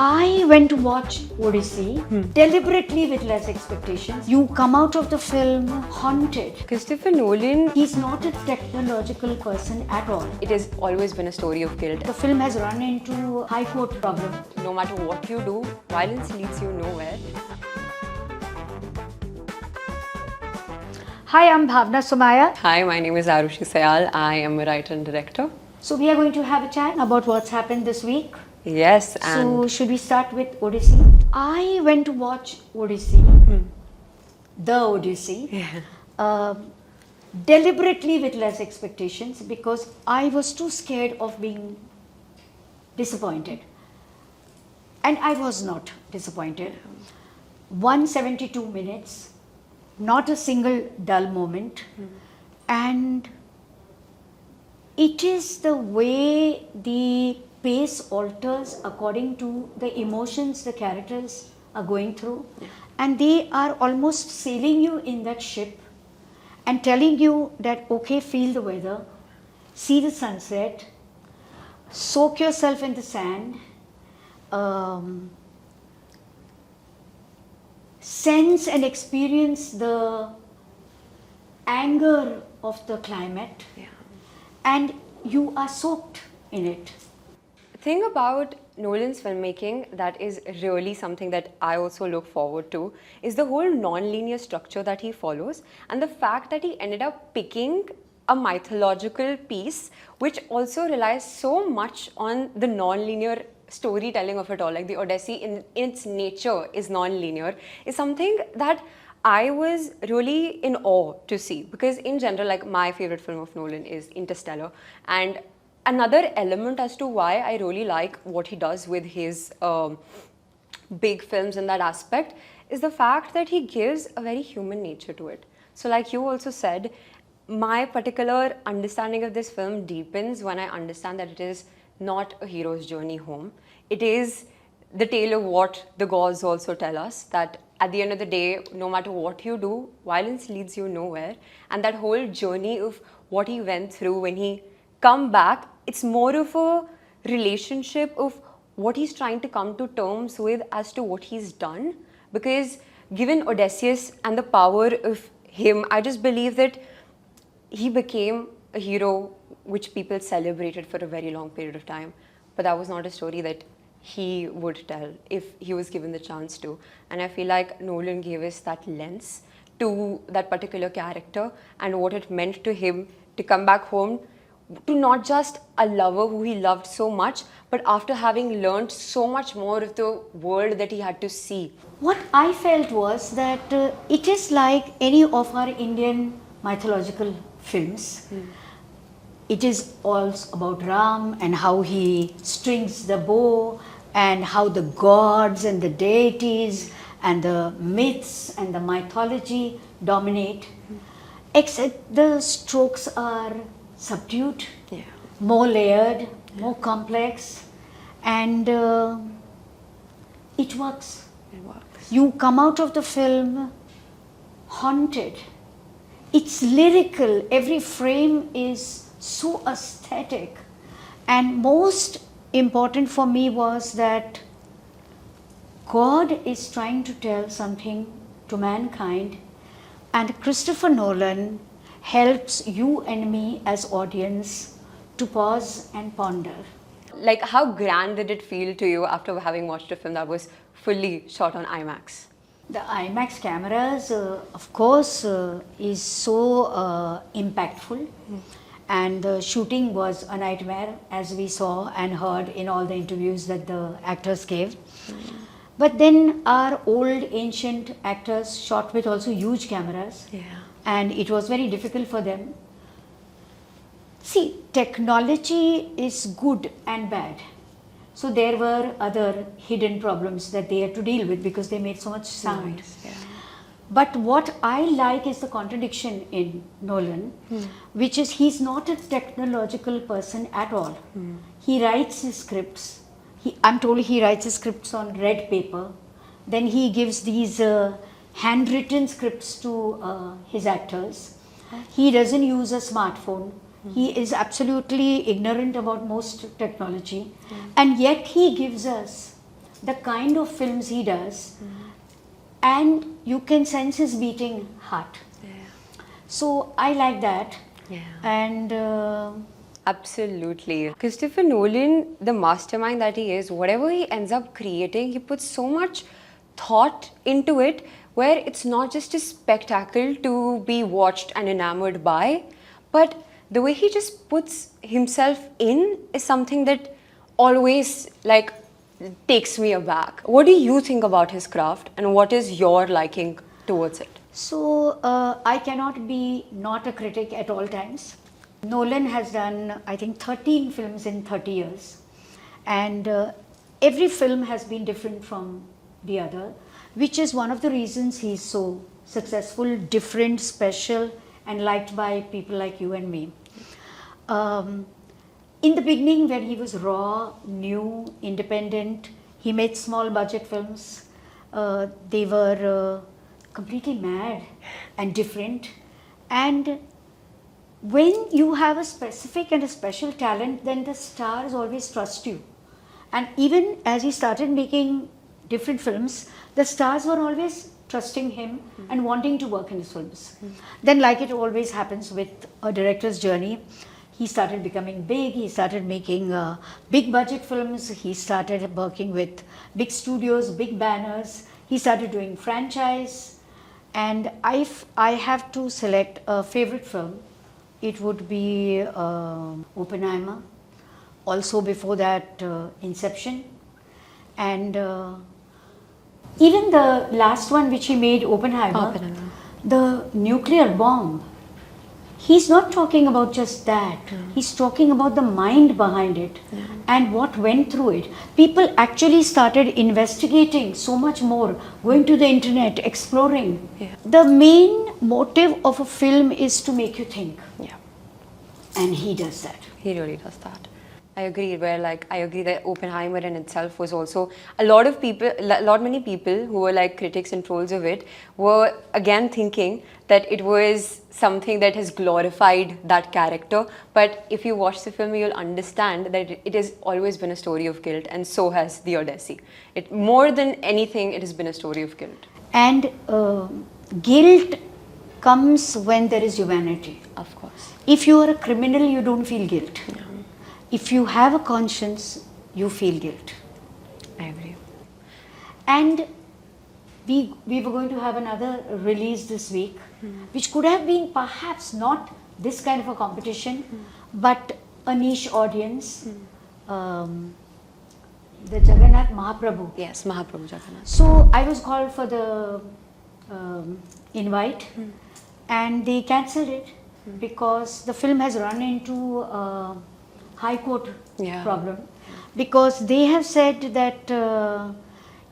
I went to watch Odyssey deliberately with less expectations. You come out of the film haunted. Christopher Nolan, He's not a technological person at all. it has always been a story of guilt. The film has run into high court problem. No matter what you do, violence leads you nowhere. Hi, I'm Bhawana Somaaya. Hi, my name is Arushi Sayal. I am a writer and director. So we are going to have a chat about what's happened this week. Yes, and So should we start with Odyssey? I went to watch Odyssey, the Odyssey, deliberately with less expectations because I was too scared of being disappointed. And I was not disappointed. 172 minutes, not a single dull moment. And it is the way the pace alters according to the emotions the characters are going through, and they are almost sailing you in that ship and telling you that okay, feel the weather, see the sunset, soak yourself in the sand, sense and experience the anger of the climate, and you are soaked in it. thing about Nolan's filmmaking that is really something that I also look forward to is the whole non-linear structure that he follows, and the fact that he ended up picking a mythological piece which also relies so much on the non-linear storytelling of it all. Like the Odyssey in its nature is non-linear, is something that I was really in awe to see, because in general, like, my favorite film of Nolan is Interstellar, and another element as to why I really like what he does with his big films in that aspect is the fact that he gives a very human nature to it. So like you also said, my particular understanding of this film deepens when I understand that it is not a hero's journey home. It is the tale of what the gods also tell us, that at the end of the day, no matter what you do, violence leads you nowhere. And that whole journey of what he went through when he come back, it's more of a relationship of what he's trying to come to terms with as to what he's done. Because given Odysseus and the power of him, I just believe that he became a hero which people celebrated for a very long period of time. But that was not a story that he would tell if he was given the chance to. And I feel like Nolan gave us that lens to that particular character and what it meant to him to come back home to not just a lover who he loved so much, but after having learned so much more of the world that he had to see. What I felt was that it is like any of our Indian mythological films. It is all about Ram and how he strings the bow and how the gods and the deities and the myths and the mythology dominate. Except the strokes are subdued, more layered, more complex, and it works. It works. You come out of the film haunted. It's lyrical, every frame is so aesthetic, and most important for me was that God is trying to tell something to mankind, and Christopher Nolan helps you and me as audience to pause and ponder. Like, how grand did it feel to you after having watched a film that was fully shot on IMAX? The IMAX cameras, of course, is so impactful, and the shooting was a nightmare, as we saw and heard in all the interviews that the actors gave. But then our old ancient actors shot with also huge cameras, and it was very difficult for them. See, technology is good and bad. So there were other hidden problems that they had to deal with because they made so much sound. But what I like is the contradiction in Nolan, which is he's not a technological person at all. He writes his scripts. I'm told he writes his scripts on red paper. Then he gives these handwritten scripts to his actors. He doesn't use a smartphone. He is absolutely ignorant about most technology, and yet he gives us the kind of films he does, and you can sense his beating heart. Yeah. So I like that. Yeah. And Absolutely. Christopher Nolan, the mastermind that he is, whatever he ends up creating, he puts so much thought into it, where it's not just a spectacle to be watched and enamored by, but the way he just puts himself in is something that always like takes me aback. What do you think about his craft, and what is your liking towards it? so I cannot be not a critic at all times. Nolan has done, I think, 13 films in 30 years. And every film has been different from the other, which is one of the reasons he's so successful, different, special, and liked by people like you and me. In the beginning, when he was raw, new, independent, he made small budget films. They were completely mad and different. And when you have a specific and a special talent, then the stars always trust you. And even as he started making different films, the stars were always trusting him and wanting to work in his films. Then, like it always happens with a director's journey, he started becoming big, he started making big budget films, he started working with big studios, big banners, he started doing franchise. And if I have to select a favorite film, it would be Oppenheimer. Also before that, Inception. And even the last one which he made, Oppenheimer, the nuclear bomb. He's not talking about just that. He's talking about the mind behind it and what went through it. People actually started investigating so much more, going to the internet, exploring. Yeah. The main motive of a film is to make you think. Yeah. And he does that. He really does that. I agree. I agree that Oppenheimer in itself was also many people who were like critics and trolls of it were again thinking that it was something that has glorified that character. But if you watch the film, you'll understand that it has always been a story of guilt, and so has the Odyssey. It more than anything, it has been a story of guilt. And guilt comes when there is humanity. Of course. If you are a criminal, you don't feel guilt. Yeah. If you have a conscience, you feel guilt. I agree. And we were going to have another release this week, which could have been perhaps not this kind of a competition, but a niche audience, the Jagannath Mahaprabhu. Yes, Mahaprabhu Jagannath. So I was called for the invite, and they cancelled it because the film has run into High Court problem, because they have said that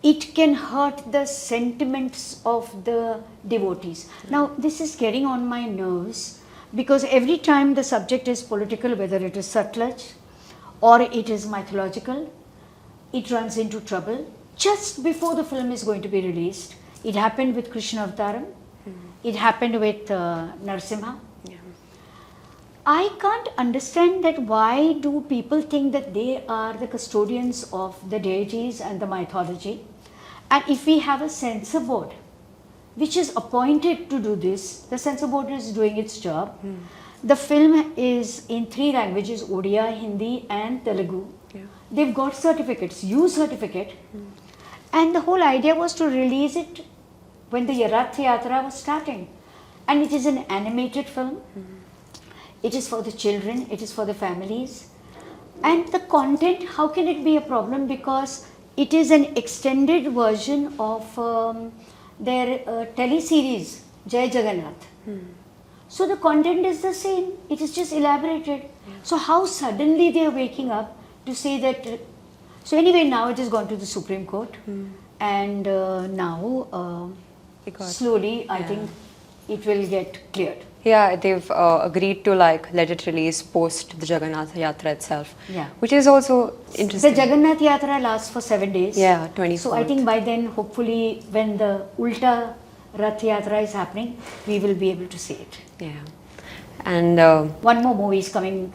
it can hurt the sentiments of the devotees. Now this is getting on my nerves, because every time the subject is political, whether it is Satlaj or it is mythological, it runs into trouble just before the film is going to be released. It happened with Krishna Avtaram, it happened with Narsimha. I can't understand that why do people think that they are the custodians of the deities and the mythology. And if we have a censor board which is appointed to do this, the censor board is doing its job. The film is in 3 languages, Odia, Hindi and Telugu. They've got certificates, U certificate. And the whole idea was to release it when the Rath Yatra was starting. And it is an animated film. It is for the children, it is for the families. And the content, how can it be a problem? Because it is an extended version of their teleseries, Jai Jagannath. So the content is the same, it is just elaborated. So how suddenly they are waking up to say that. So anyway, now it has gone to the Supreme Court. And now slowly I think it will get cleared. Yeah, they've agreed to like let it release post the Jagannath Yatra itself. Yeah. Which is also interesting. The Jagannath Yatra lasts for 7 days. Yeah, 24. So I think by then, hopefully, when the Ulta Rath Yatra is happening, we will be able to see it. Yeah. And one more movie is coming.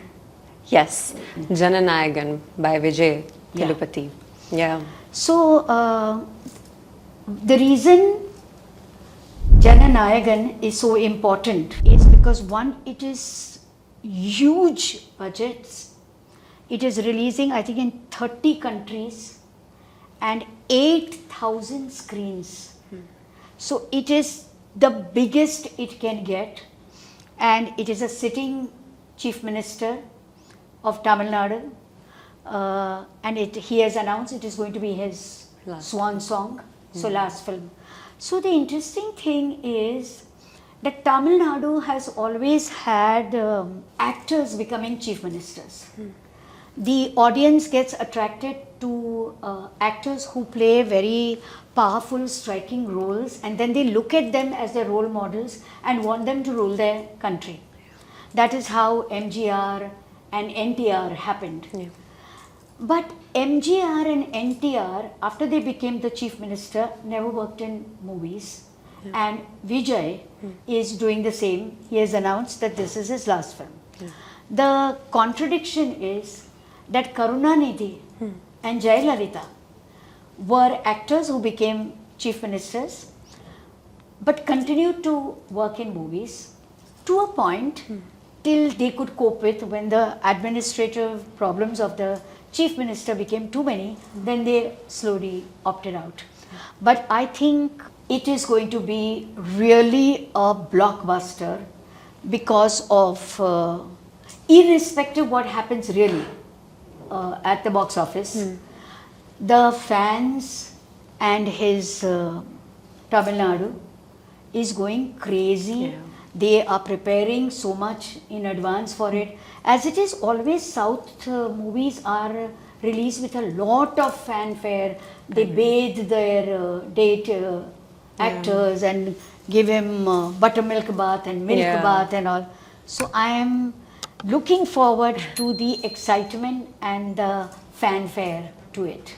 yes, Jananayagan by Vijay Thalapathy. Yeah. So the reason Jananayagan is so important is because one, it is huge budgets. It is releasing, I think, in 30 countries and 8,000 screens. So it is the biggest it can get, and it is a sitting chief minister of Tamil Nadu, and he has announced it is going to be his swan song, so last film. So the interesting thing is that Tamil Nadu has always had actors becoming chief ministers. The audience gets attracted to actors who play very powerful, striking roles, and then they look at them as their role models and want them to rule their country. That is how MGR and NTR happened. Yeah. But MGR and NTR, after they became the chief minister, never worked in movies. And Vijay is doing the same. He has announced that this is his last film. The contradiction is that Karunanidhi and Jayalalitha were actors who became chief ministers but continued to work in movies to a point till they could cope with. When the administrative problems of the chief minister became too many, then they slowly opted out. But I think it is going to be really a blockbuster because of irrespective what happens really at the box office, the fans and his Tamil Nadu is going crazy. Yeah. They are preparing so much in advance for it. As it is always, South movies are released with a lot of fanfare. They bathe their date actors and give him buttermilk bath and milk bath and all. So I am looking forward to the excitement and the fanfare to it.